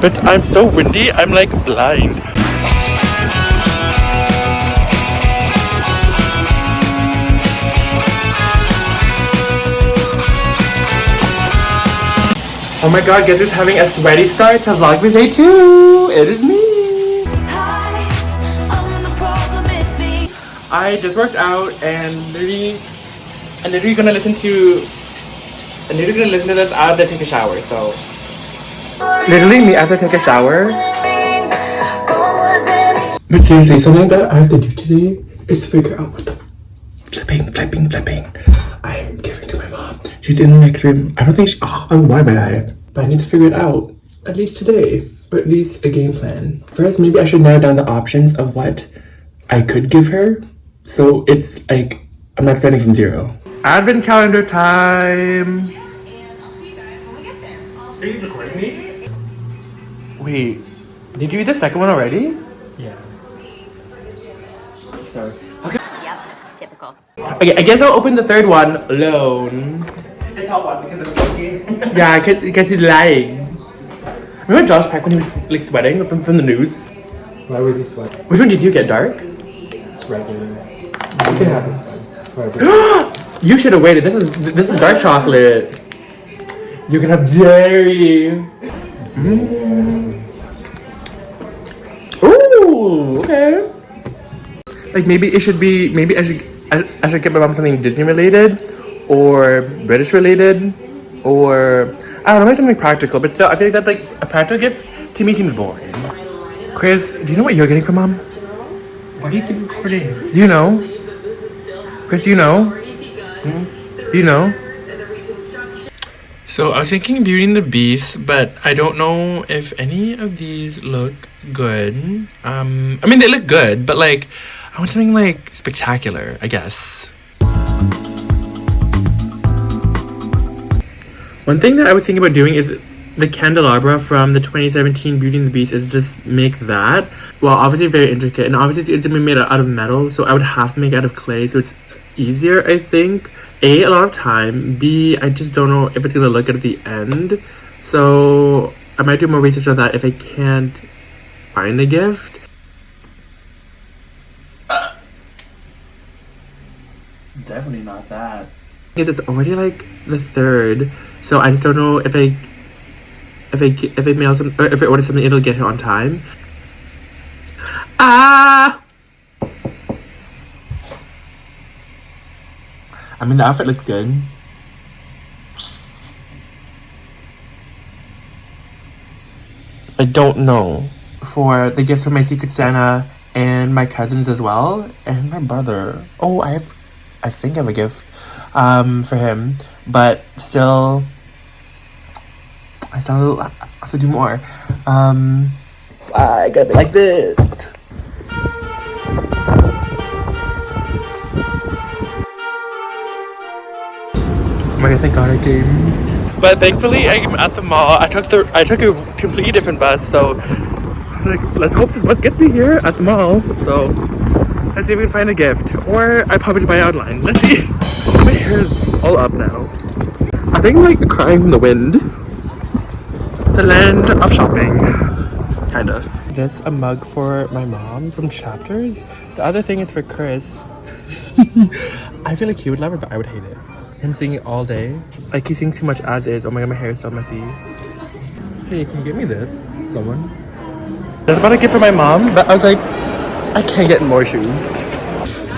But I'm so windy, I'm like blind. Oh my god, guess who's having a sweaty start to Vlogmas Day 2? It is me! Hi, I'm the problem, it's me. I just worked out and I'm literally gonna listen to this after I take a shower, so. Literally me after I take a shower. But seriously, something that I have to do today is figure out what the flipping I am giving to my mom. She's in the next room. I don't think she, why am I? But I need to figure it out, at least today, or at least a game plan. First, maybe I should narrow down the options of what I could give her. So it's like, I'm not starting from zero. Advent calendar time. Are you recording me? Wait, did you eat the second one already? Yeah. Sorry. Okay. Yep, typical. Okay, I guess I'll open the third one alone. The top one because I'm joking. Yeah, because he's lying. Remember Josh Peck when he was like sweating from the news? Why was he sweating? Which one did you get, dark? It's regular. You can have this one. You should have waited. This is dark chocolate. You can have dairy. Ooh, okay. Like maybe I should get my mom something Disney related or British related or I don't know, maybe something practical, but still I feel like that's like a practical gift to me seems boring. Chris, do you know what you're getting from mom? Why do you keep recording? Do you know? Chris, do you know? Do you know? So I was thinking Beauty and the Beast, but I don't know if any of these look good. I mean they look good, but like I want something like spectacular, I guess. One thing that I was thinking about doing is the candelabra from the 2017 Beauty and the Beast is just make that. Well, obviously very intricate, and obviously it's gonna be made out of metal, so I would have to make it out of clay, so it's easier, I think. A lot of time. B, I just don't know if it's gonna look good at the end. So I might do more research on that if I can't find a gift. Definitely not that. Because it's already like the 3rd, so I just don't know if I mail some or if I order something, it'll get here on time. I mean, the outfit looks good. I don't know. For the gifts from my Secret Santa and my cousins as well, and my brother. Oh, I think I have a gift for him, but still, I still have to do more. I gotta be like this. Oh my god, thank god I came. But thankfully I'm at the mall. I took a completely different bus, so I was like, let's hope this bus gets me here at the mall. So let's see if we can find a gift. Or I probably buy online. Let's see. My hair's all up now. I think I'm like crying from the wind. The land of shopping. Kind of. This a mug for my mom from Chapters. The other thing is for Chris. I feel like he would love it, but I would hate it. Him singing all day. Like he sings too much as is. Oh my god, my hair is so messy. Hey, can you get me this? Someone? I was about to get for my mom, but I was like, I can't get more shoes.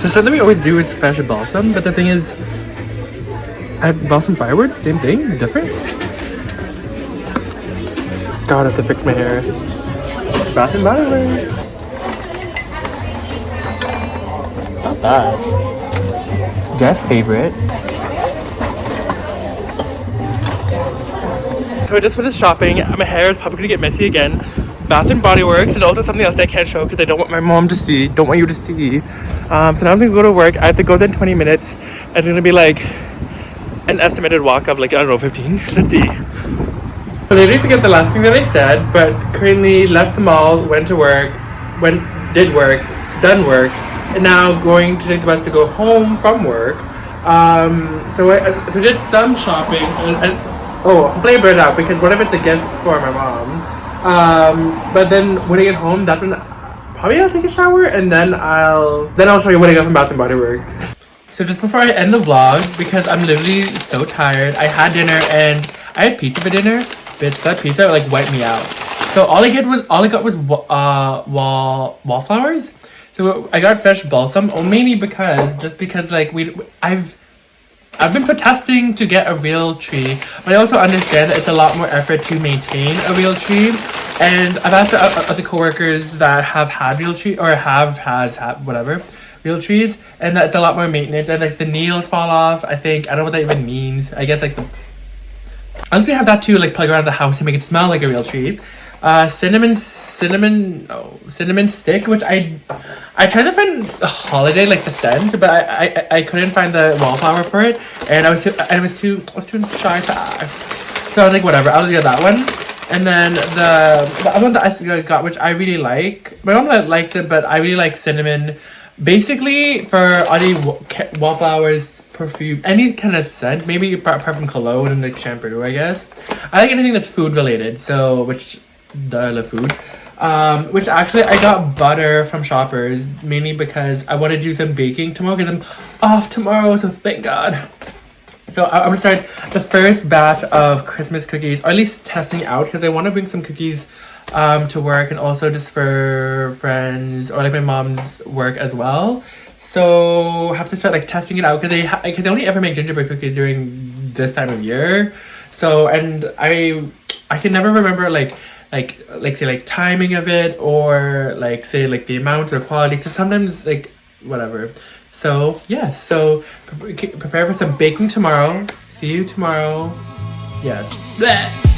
So something we always do is fresh balsam, but the thing is, I have balsam firewood, same thing, different. God, I have to fix my hair. Bath and Body Works. Not bad. Their favorite. So I just finished shopping. My hair is probably gonna get messy again. Bath and Body Works is also something else I can't show because I don't want my mom to see. Don't want you to see. So now I'm gonna go to work. I have to go within 20 minutes. And it's gonna be like an estimated walk of like, I don't know, 15. Let's see. I literally forget the last thing that I said, but currently left the mall, went to work, did work, done work, and now going to take the bus to go home from work. So I did some shopping, and hopefully I brought it out because what if it's a gift for my mom? But then when I get home, that's when probably I'll take a shower, and then I'll show you what I got from Bath and Body Works. So just before I end the vlog, because I'm literally so tired, I had dinner and I had pizza for dinner. Bitch, that pizza like wiped me out. So all I got was wallflowers. So I got fresh balsam, mainly because like I've been protesting to get a real tree, but I also understand that it's a lot more effort to maintain a real tree. And I've asked other coworkers that have had real tree or has whatever real trees, and that it's a lot more maintenance, and like the needles fall off. I don't know what that even means. I guess like I was gonna have that too, like plug around the house to make it smell like a real tree. Cinnamon stick, which I tried to find a holiday like the scent, but I couldn't find the wallflower for it, and I was too shy to ask. So I was like, whatever, I'll just get that one. And then the other one that I got, which I really like, my mom likes it, but I really like cinnamon. Basically, for any wallflowers, perfume, any kind of scent, maybe apart from cologne and like shampoo, I guess. I like anything that's food related, so which I love food. Which actually I got butter from Shoppers, mainly because I want to do some baking tomorrow because I'm off tomorrow, so thank God. So I'm gonna start the first batch of Christmas cookies, or at least testing out, because I want to bring some cookies to work, and also just for friends or like my mom's work as well. So I have to start like testing it out because they only ever make gingerbread cookies during this time of year. So, and I can never remember like say like timing of it, or like say like the amount or quality, because sometimes like whatever. So yes, so prepare for some baking tomorrow. See you tomorrow. Yes. Blech.